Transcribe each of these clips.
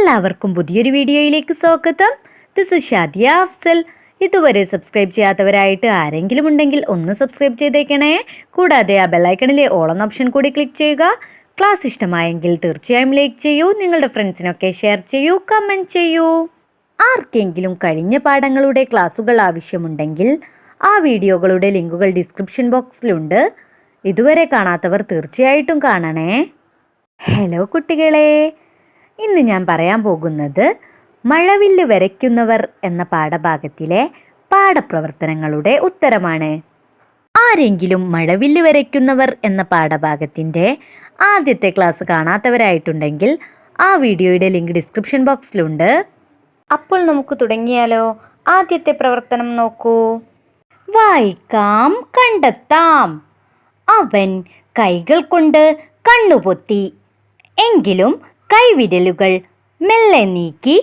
എല്ലാവർക്കും പുതിയൊരു വീഡിയോയിലേക്ക് സ്വാഗതം. This is Shadiya Afsal. ഇതുവരെ സബ്സ്ക്രൈബ് ചെയ്യാത്തവരായിട്ട് ആരെങ്കിലും ഉണ്ടെങ്കിൽ ഒന്ന് സബ്സ്ക്രൈബ് ചെയ്തേക്കണേ. കൂടാതെ ആ ബെല്ലൈക്കണിലെ ഓൾ എന്ന ഓപ്ഷൻ കൂടി ക്ലിക്ക് ചെയ്യുക. ക്ലാസ് ഇഷ്ടമായെങ്കിൽ തീർച്ചയായും ലൈക്ക് ചെയ്യൂ. നിങ്ങളുടെ ഫ്രണ്ട്സിനൊക്കെ ഷെയർ ചെയ്യൂ, കമൻറ്റ് ചെയ്യൂ. ആർക്കെങ്കിലും കഴിഞ്ഞ പാഠങ്ങളുടെ ക്ലാസ്സുകൾ ആവശ്യമുണ്ടെങ്കിൽ ആ വീഡിയോകളുടെ ലിങ്കുകൾ ഡിസ്ക്രിപ്ഷൻ ബോക്സിലുണ്ട്. ഇതുവരെ കാണാത്തവർ തീർച്ചയായിട്ടും കാണണേ. ഹലോ കുട്ടികളെ, ഇന്ന് ഞാൻ പറയാൻ പോകുന്നത് മഴവില്ല് വരയ്ക്കുന്നവർ എന്ന പാഠഭാഗത്തിലെ പാഠപ്രവർത്തനങ്ങളുടെ ഉത്തരമാണ്. ആരെങ്കിലും മഴവില്ല് വരയ്ക്കുന്നവർ എന്ന പാഠഭാഗത്തിൻ്റെ ആദ്യത്തെ ക്ലാസ് കാണാത്തവരായിട്ടുണ്ടെങ്കിൽ ആ വീഡിയോയുടെ ലിങ്ക് ഡിസ്ക്രിപ്ഷൻ ബോക്സിലുണ്ട്. അപ്പോൾ നമുക്ക് തുടങ്ങിയാലോ? ആദ്യത്തെ പ്രവർത്തനം നോക്കൂ. വായിക്കാം, കണ്ടെത്താം. അവൻ കൈകൾ കൊണ്ട് കണ്ണുപൊത്തി. എങ്കിലും കൈവിരലുകൾ മെല്ലെ നീക്കി.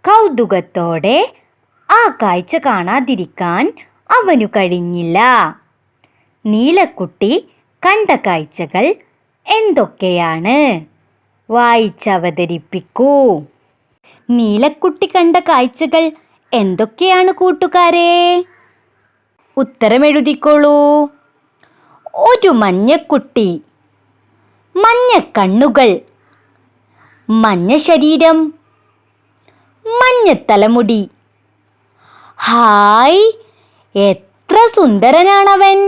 കൗതുകത്തോടെ ആ കാഴ്ച കാണാതിരിക്കാൻ അവനു കഴിഞ്ഞില്ല. നീലക്കുട്ടി കണ്ട കാഴ്ചകൾ എന്തൊക്കെയാണ്? വായിച്ചവതരിപ്പിക്കൂ. നീലക്കുട്ടി കണ്ട കാഴ്ചകൾ എന്തൊക്കെയാണ് കൂട്ടുകാരെ? ഉത്തരമെഴുതിക്കോളൂ. ഒരു മഞ്ഞക്കുട്ടി, മഞ്ഞ കണ്ണുകൾ, മഞ്ഞ ശരീരം, മഞ്ഞ തലമുടി. ഹായ്, എത്ര സുന്ദരനാണവൻ!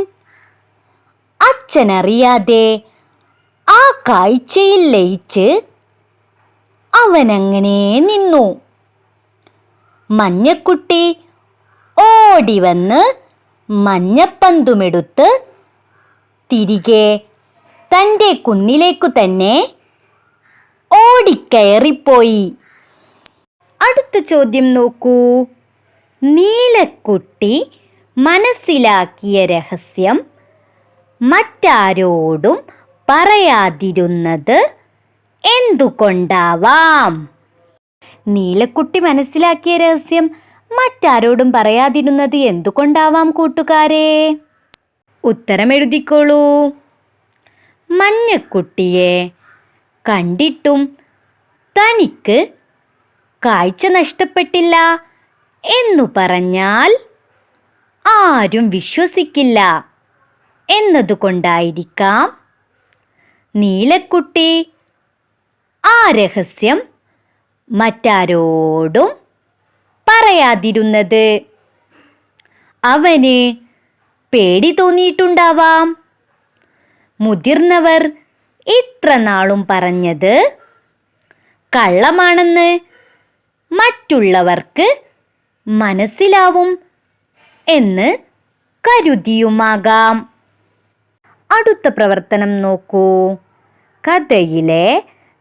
അച്ഛനറിയാതെ ആ കാഴ്ചയിൽ ലയിച്ച് അവനങ്ങനെ നിന്നു. മഞ്ഞക്കുട്ടി ഓടി വന്ന് മഞ്ഞപ്പന്തുമെടുത്ത് തിരികെ തൻ്റെ കുന്നിലേക്കു തന്നെ ഓടിക്കയറിപ്പോയി. അടുത്ത ചോദ്യം നോക്കൂ. നീലക്കുട്ടി മനസ്സിലാക്കിയ രഹസ്യം മറ്റാരോടും പറയാതിരുന്നത് എന്തുകൊണ്ടാവാം? നീലക്കുട്ടി മനസ്സിലാക്കിയ രഹസ്യം മറ്റാരോടും പറയാതിരുന്നത് എന്തുകൊണ്ടാവാം കൂട്ടുകാരെ? ഉത്തരമെഴുതിക്കോളൂ. മഞ്ഞക്കുട്ടിയെ കണ്ടിട്ടും തനിക്ക് കാഴ്ച നഷ്ടപ്പെട്ടില്ല എന്നു പറഞ്ഞാൽ ആരും വിശ്വസിക്കില്ല എന്നതുകൊണ്ടായിരിക്കാം നീലക്കുട്ടി ആ രഹസ്യം മറ്റാരോടും പറയാതിരുന്നത്. അവന് പേടി തോന്നിയിട്ടുണ്ടാവാം. മുതിർന്നവർ ഇത്ര നാളും പറഞ്ഞത് കള്ളമാണെന്ന് മറ്റുള്ളവർക്ക് മനസ്സിലാവും എന്ന് കരുതിയുമാകാം. അടുത്ത പ്രവർത്തനം നോക്കൂ. കഥയിലെ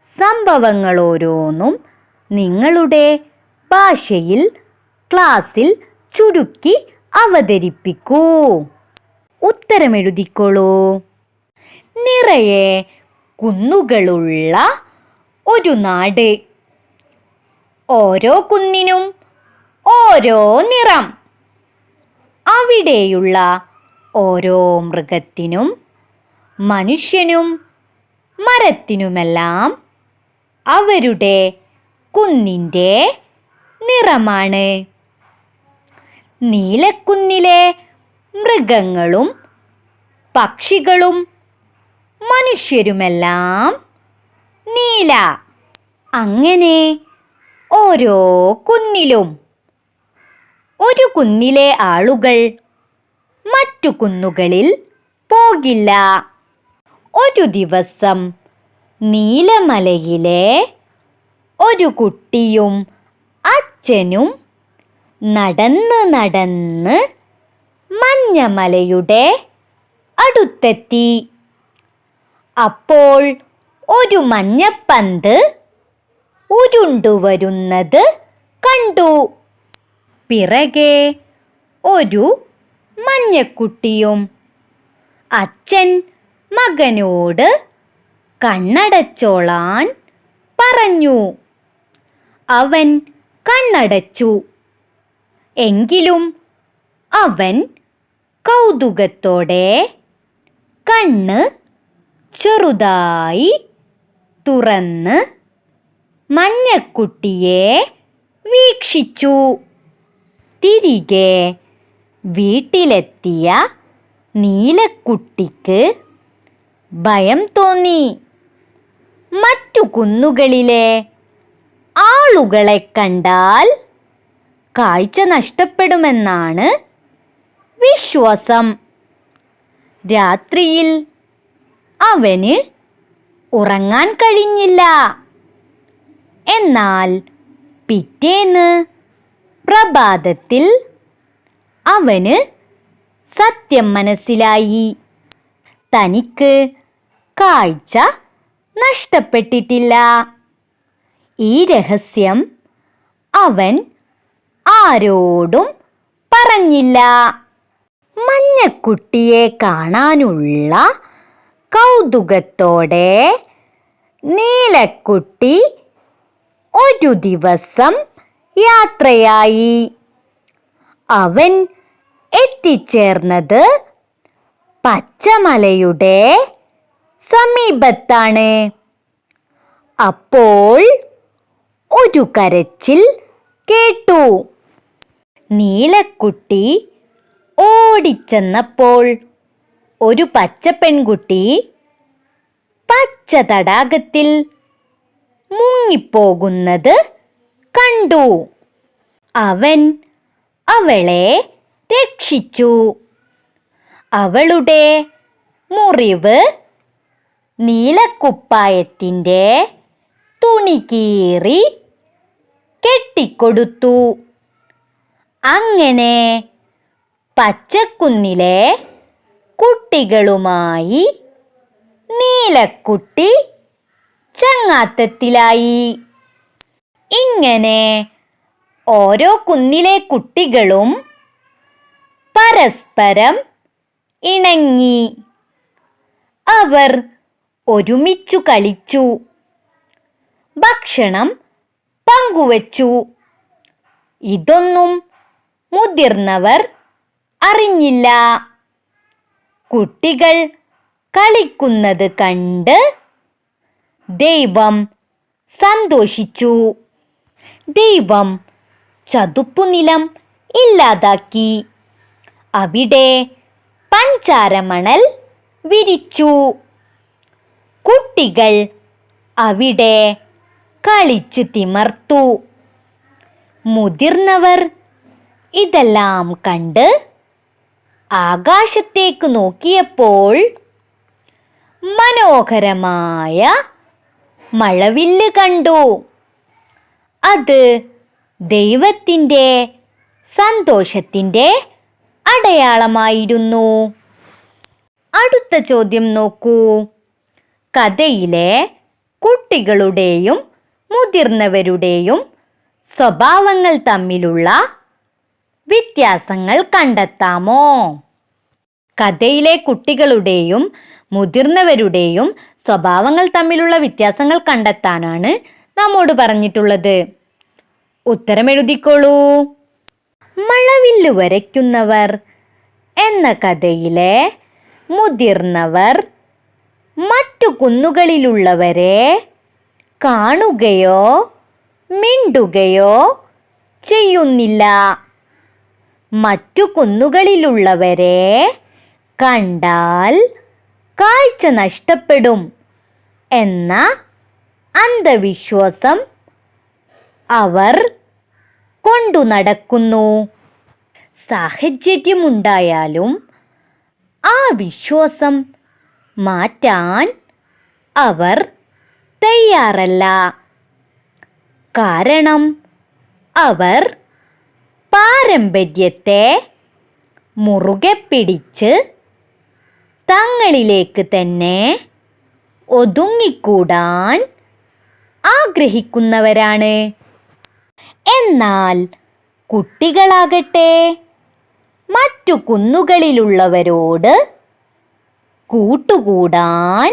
സംഭവങ്ങളോരോന്നും നിങ്ങളുടെ ഭാഷയിൽ ക്ലാസ്സിൽ ചുരുക്കി അവതരിപ്പിക്കൂ. ഉത്തരമെഴുതിക്കോളൂ. നിറയെ കുന്നുകളുള്ള ഒരു നാട്. ഓരോ കുന്നിനും ഓരോ നിറം. അവിടെയുള്ള ഓരോ മൃഗത്തിനും മനുഷ്യനും മരത്തിനുമെല്ലാം അവരുടെ കുന്നിൻ്റെ നിറമാണ്. നീലക്കുന്നിലെ മൃഗങ്ങളും പക്ഷികളും മനുഷ്യരുമെല്ലാം നീല. അങ്ങനെ ഓരോ കുന്നിലും ഒരു കുന്നിലെ ആളുകൾ മറ്റു കുന്നുകളിൽ പോകില്ല. ഒരു ദിവസം നീലമലയിലെ ഒരു കുട്ടിയും അച്ഛനും നടന്ന് നടന്ന് മഞ്ഞമലയുടെ അടുത്തെത്തി. അപ്പോൾ ഒരു മഞ്ഞപ്പന്ത് ഉരുണ്ടുവരുന്നത് കണ്ടു. പിറകെ ഒരു മഞ്ഞക്കുട്ടിയും. അച്ഛൻ മകനോട് കണ്ണടച്ചോളാൻ പറഞ്ഞു. അവൻ കണ്ണടച്ചു. എങ്കിലും അവൻ കൗതുകത്തോടെ കണ്ണ് ചെറുതായി തുറന്ന് മഞ്ഞക്കുട്ടിയെ വീക്ഷിച്ചു. തിരികെ വീട്ടിലെത്തിയ നീലക്കുട്ടിക്ക് ഭയം തോന്നി. മറ്റു കുന്നുകളിലെ ആളുകളെ കണ്ടാൽ കാഴ്ച നഷ്ടപ്പെടുമെന്നാണ് വിശ്വാസം. രാത്രിയിൽ അവന് ഉറങ്ങാൻ കഴിഞ്ഞില്ല. എന്നാൽ പിറ്റേന്ന് പ്രഭാതത്തിൽ അവന് സത്യം മനസ്സിലായി. തനിക്ക് കാഴ്ച നഷ്ടപ്പെട്ടിട്ടില്ല. ഈ രഹസ്യം അവൻ ആരോടും പറഞ്ഞില്ല. മഞ്ഞക്കുട്ടിയെ കാണാനുള്ള കൗതുകത്തോടെ നീലക്കുട്ടി ഒരു ദിവസം യാത്രയായി. അവൻ എത്തിച്ചേർന്നത് പച്ചമലയുടെ സമീപത്താണ്. അപ്പോൾ ഒരു കരച്ചിൽ കേട്ടു. നീലക്കുട്ടി ഓടിച്ചെന്നപ്പോൾ ഒരു പച്ച പെൺകുട്ടി പച്ച തടാകത്തിൽ മുങ്ങിപ്പോകുന്നത് കണ്ടു. അവൻ അവളെ രക്ഷിച്ചു. അവളുടെ മുറിവ് നീലക്കുപ്പായത്തിൻ്റെ തുണി കീറി കെട്ടിക്കൊടുത്തു. അങ്ങനെ പച്ചക്കുന്നിലെ കുട്ടികളുമായി നീലക്കുട്ടി ചങ്ങാത്തത്തിലായി. ഇങ്ങനെ ഓരോ കുന്നിലെ കുട്ടികളും പരസ്പരം ഇണങ്ങി. അവർ ഒരുമിച്ചു കളിച്ചു, ഭക്ഷണം പങ്കുവച്ചു. ഇതൊന്നും മുതിർന്നവർ അറിഞ്ഞില്ല. കുട്ടികൾ കളിക്കുന്നത് കണ്ട് ദൈവം സന്തോഷിച്ചു. ദൈവം ചതുപ്പുനിലം ഇല്ലാതാക്കി. അവിടെ പഞ്ചാരമണൽ വിരിച്ചു. കുട്ടികൾ അവിടെ കളിച്ച് തിമർത്തു. മുതിർന്നവർ ഇതെല്ലാം കണ്ട് ആകാശത്തേക്ക് നോക്കിയപ്പോൾ മനോഹരമായ മഴവില്ല് കണ്ടു. അത് ദൈവത്തിൻ്റെ സന്തോഷത്തിൻ്റെ അടയാളമായിരുന്നു. അടുത്ത ചോദ്യം നോക്കൂ. കഥയിലെ കുട്ടികളുടെയും മുതിർന്നവരുടെയും സ്വഭാവങ്ങൾ തമ്മിലുള്ള വ്യത്യാസങ്ങൾ കണ്ടെത്താമോ? കഥയിലെ കുട്ടികളുടെയും മുതിർന്നവരുടെയും സ്വഭാവങ്ങൾ തമ്മിലുള്ള വ്യത്യാസങ്ങൾ കണ്ടെത്താനാണ് നമ്മോട് പറഞ്ഞിട്ടുള്ളത്. ഉത്തരം എഴുതിക്കോളൂ. മഴവില്ല് വരയ്ക്കുന്നവർ എന്ന കഥയിലെ മുതിർന്നവർ മറ്റു കുന്നുകളിലുള്ളവരെ കാണുകയോ മിണ്ടുകയോ ചെയ്യുന്നില്ല. മറ്റു കുന്നുകളിലുള്ളവരെ കണ്ടാൽ കാഴ്ച നഷ്ടപ്പെടും എന്ന അന്ധവിശ്വാസം അവർ കൊണ്ടു നടക്കുന്നു. സാഹചര്യമുണ്ടായാലും ആ വിശ്വാസം മാറ്റാൻ അവർ തയ്യാറല്ല. കാരണം അവർ പാരമ്പര്യത്തെ മുറുകെ പിടിച്ച് തങ്ങളിലേക്ക് തന്നെ ഒതുങ്ങിക്കൂടാൻ ആഗ്രഹിക്കുന്നവരാണ്. എന്നാൽ കുട്ടികളാകട്ടെ മറ്റു കുന്നുകളിലുള്ളവരോട് കൂട്ടുകൂടാൻ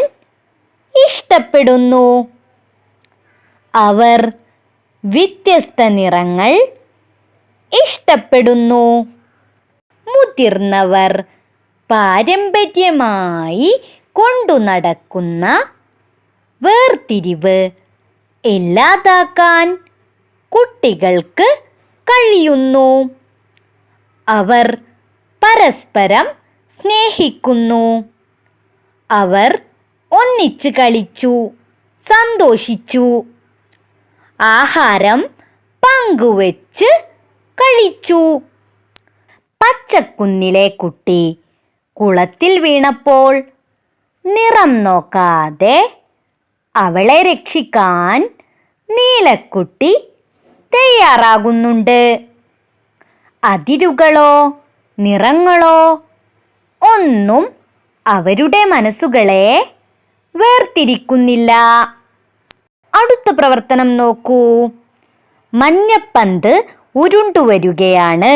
ഇഷ്ടപ്പെടുന്നു. അവർ വ്യത്യസ്ത നിറങ്ങൾ ഇഷ്ടപ്പെടുന്നു. മുതിർന്നവർ പാരമ്പര്യമായി കൊണ്ടു നടക്കുന്ന വേർതിരിവ് ഇല്ലാതാക്കാൻ കുട്ടികൾക്ക് കഴിയുന്നു. അവർ പരസ്പരം സ്നേഹിക്കുന്നു. അവർ ഒന്നിച്ച് കളിച്ചു, സന്തോഷിച്ചു. ആഹാരം പങ്കുവെച്ച് കഴിച്ചു. പച്ചക്കുന്നിലെ കുട്ടി കുളത്തിൽ വീണപ്പോൾ നിറം നോക്കാതെ അവളെ രക്ഷിക്കാൻ നീലക്കുട്ടി തയ്യാറാകുന്നുണ്ട്. അതിരുകളോ നിറങ്ങളോ ഒന്നും അവരുടെ മനസ്സുകളെ വേർതിരിക്കുന്നില്ല. അടുത്ത പ്രവർത്തനം നോക്കൂ. മഞ്ഞപ്പന്ത് ഉരുണ്ടുവരികയാണ്.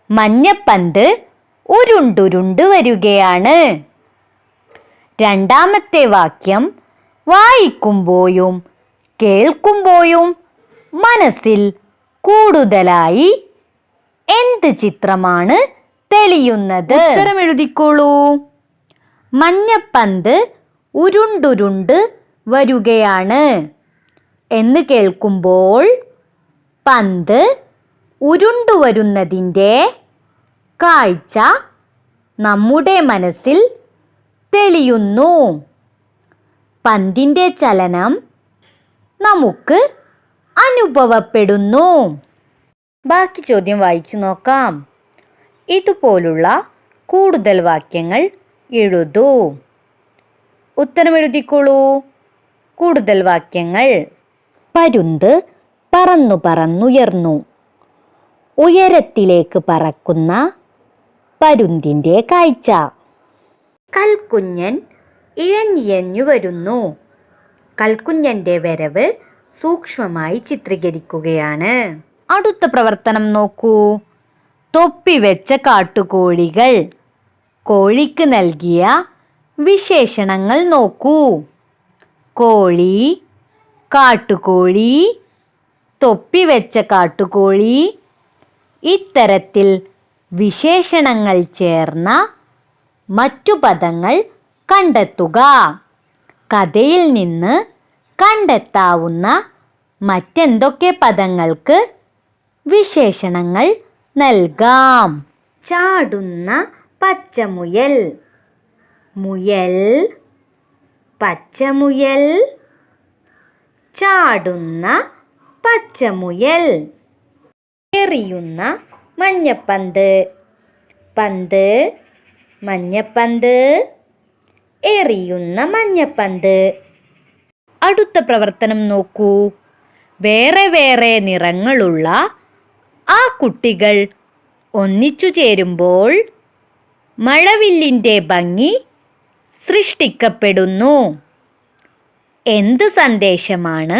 മഞ്ഞപ്പന്ത് ഉരുണ്ടുരുണ്ട് വരികയാണ്. രണ്ടാമത്തെ വാക്യം വായിക്കുമ്പോഴും കേൾക്കുമ്പോഴും മനസ്സിൽ കൂടുതലായി എന്ത് ചിത്രമാണ് തെളിയുന്നത്? ഉത്തരം എഴുതിക്കോളൂ. മഞ്ഞപ്പന്ത് ഉരുണ്ടുരുണ്ട് വരുകയാണ് എന്ന് കേൾക്കുമ്പോൾ പന്ത് ഉരുണ്ടുവരുന്നതിൻ്റെ കാഴ്ച നമ്മുടെ മനസ്സിൽ തെളിയുന്നു. പന്തിൻ്റെ ചലനം നമുക്ക് അനുഭവപ്പെടുന്നു. ബാക്കി ചോദ്യം വായിച്ചു നോക്കാം. ഇതുപോലുള്ള കൂടുതൽ വാക്യങ്ങൾ എഴുതൂ. ഉത്തരം എഴുതിക്കോളൂ. കൂടുതൽ വാക്യങ്ങൾ. പരുന്ത് പറന്നു പറന്നുയർന്നു. ഉയരത്തിലേക്ക് പറക്കുന്ന പരുന്തിൻ്റെ കാഴ്ച. കൽക്കുഞ്ഞൻ ഇഴഞ്ഞിഴഞ്ഞു വരുന്നു. കൽക്കുഞ്ഞൻ്റെ വരവ് സൂക്ഷ്മമായി ചിത്രീകരിക്കുകയാണ്. അടുത്ത പ്രവർത്തനം നോക്കൂ. തൊപ്പി വെച്ച കാട്ടുകോഴികൾ. കോഴിക്ക് നൽകിയ വിശേഷണങ്ങൾ നോക്കൂ. കോഴി, കാട്ടുകോഴി, തൊപ്പി വെച്ച കാട്ടുകോഴി. ഇത്തരത്തിൽ വിശേഷണങ്ങൾ ചേർന്ന മറ്റു പദങ്ങൾ കണ്ടെത്തുക. കഥയിൽ നിന്ന് കണ്ടെത്താവുന്ന മറ്റെന്തൊക്കെ പദങ്ങൾക്ക് വിശേഷണങ്ങൾ നൽകാം? ചാടുന്ന പച്ചമുയൽ. മുയൽ, പച്ചമുയൽ. ചാടുന്ന പച്ചമുയൽ. എറിയുന്ന മഞ്ഞപ്പന്ത്. പന്ത്, മഞ്ഞപ്പന്ത്. എറിയുന്ന മഞ്ഞപ്പന്ത്. അടുത്ത പ്രവർത്തനം നോക്കൂ. വേറെ വേറെ നിറങ്ങളുള്ള ആ കുട്ടികൾ ഒന്നിച്ചു ചേരുമ്പോൾ മഴവില്ലിൻ്റെ ഭംഗി സൃഷ്ടിക്കപ്പെടുന്നു. എന്ത് സന്ദേശമാണ്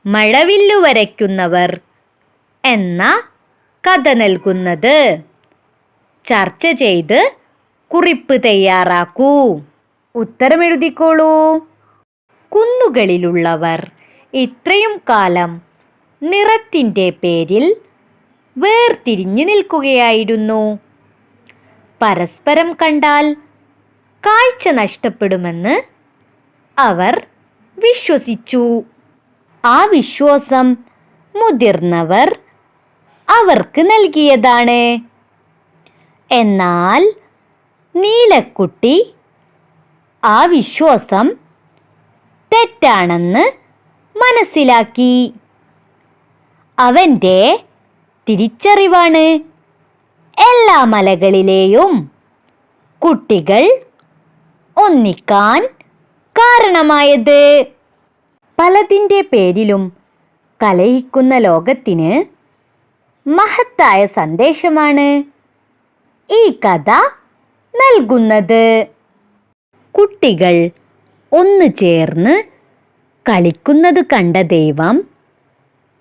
മഴവില്ലു വരയ്ക്കുന്നവർ എന്ന കഥ നൽകുന്നത്? ചർച്ച ചെയ്ത് കുറിപ്പ് തയ്യാറാക്കൂ. ഉത്തരം എഴുതിക്കോളൂ. കുന്നുകളിലുള്ളവർ ഇത്രയും കാലം നിറത്തിൻ്റെ പേരിൽ വേർതിരിഞ്ഞു നിൽക്കുകയായിരുന്നു. പരസ്പരം കണ്ടാൽ കാഴ്ച നഷ്ടപ്പെടുമെന്ന് അവർ വിശ്വസിച്ചു. ആ വിശ്വാസം മുതിർന്നവർ അവർക്ക് നൽകിയതാണ്. എന്നാൽ നീലക്കുട്ടി ആ വിശ്വാസം തെറ്റാണെന്ന് മനസ്സിലാക്കി. അവൻ്റെ തിരിച്ചറിവാണ് എല്ലാ മലകളിലെയും കുട്ടികൾ ഒന്നിക്കാൻ കാരണമായത്. പലതിൻ്റെ പേരിലും കലഹിക്കുന്ന ലോകത്തിന് മഹത്തായ സന്ദേശമാണ് ഈ കഥ നൽകുന്നത്. കുട്ടികൾ ഒന്നു ചേർന്ന് കളിക്കുന്നത് കണ്ട ദൈവം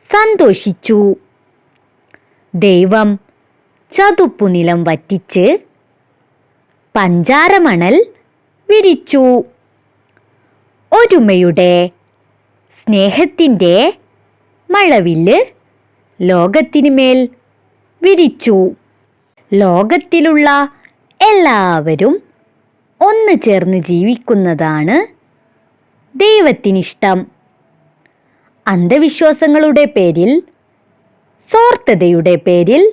സന്തോഷിച്ചു. ദൈവം ചതുപ്പുനിലം വറ്റിച്ച് പഞ്ചാരമണൽ വിരിച്ചു. ഒരുമയുടെ സ്നേഹത്തിൻ്റെ മഴവില്ല് ലോകത്തിനുമേൽ വിരിച്ചു. ലോകത്തിലുള്ള എല്ലാവരും ഒന്നു ചേർന്ന് ജീവിക്കുന്നതാണ് ദൈവത്തിനിഷ്ടം. അന്ധവിശ്വാസങ്ങളുടെ പേരിൽ, സ്വാർത്ഥതയുടെ പേരിൽ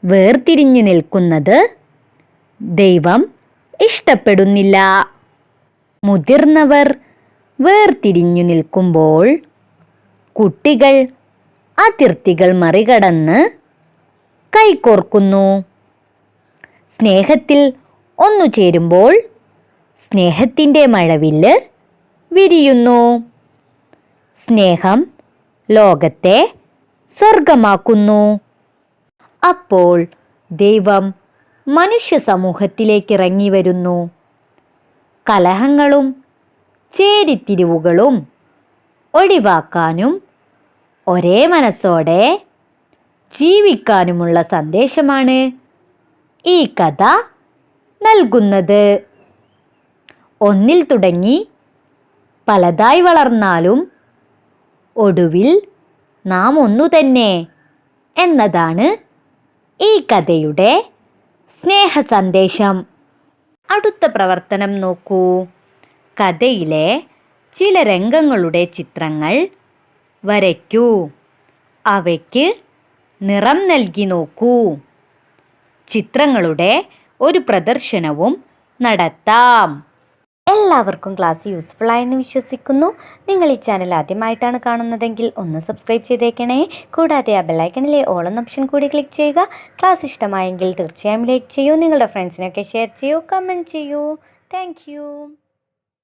വേർതിരിഞ്ഞു നിൽക്കുന്നത് ദൈവം ഇഷ്ടപ്പെടുന്നില്ല. മുതിർന്നവർ വേർതിരിഞ്ഞു നിൽക്കുമ്പോൾ കുട്ടികൾ അതിർത്തികൾ മറികടന്ന് കൈകോർക്കുന്നു. സ്നേഹത്തിൽ ഒന്നുചേരുമ്പോൾ സ്നേഹത്തിൻ്റെ മഴവില്ല് വിരിയുന്നു. സ്നേഹം ലോകത്തെ സ്വർഗമാക്കുന്നു. അപ്പോൾ ദൈവം മനുഷ്യ സമൂഹത്തിലേക്ക് ഇറങ്ങി വരുന്നു. കലഹങ്ങളും ചേരിതിരിവുകളും ഒഴിവാക്കാനും ഒരേ മനസ്സോടെ ജീവിക്കാനുമുള്ള സന്ദേശമാണ് ഈ കഥ നൽകുന്നത്. ഒന്നിൽ തുടങ്ങി പലതായി വളർന്നാലും ഒടുവിൽ നാം ഒന്നു തന്നെ എന്നതാണ് ഈ കഥയുടെ സ്നേഹ സന്ദേശം. അടുത്ത പ്രവർത്തനം നോക്കൂ. കഥയിലെ ചില രംഗങ്ങളുടെ ചിത്രങ്ങൾ വരയ്ക്കൂ. അവയ്ക്ക് നിറം നൽകി നോക്കൂ. ചിത്രങ്ങളുടെ ഒരു പ്രദർശനവും നടത്താം. എല്ലാവർക്കും ക്ലാസ് യൂസ്ഫുൾ ആയെന്ന് വിശ്വസിക്കുന്നു. നിങ്ങൾ ഈ ചാനൽ ആദ്യമായിട്ടാണ് കാണുന്നതെങ്കിൽ ഒന്ന് സബ്സ്ക്രൈബ് ചെയ്തേക്കണേ. കൂടാതെ ആ ബെല്ലൈക്കണിലെ ഓൾ എന്ന ഓപ്ഷൻ കൂടി ക്ലിക്ക് ചെയ്യുക. ക്ലാസ് ഇഷ്ടമായെങ്കിൽ തീർച്ചയായും ലൈക്ക് ചെയ്യൂ. നിങ്ങളുടെ ഫ്രണ്ട്സിനൊക്കെ ഷെയർ ചെയ്യൂ, കമൻറ്റ് ചെയ്യൂ. താങ്ക്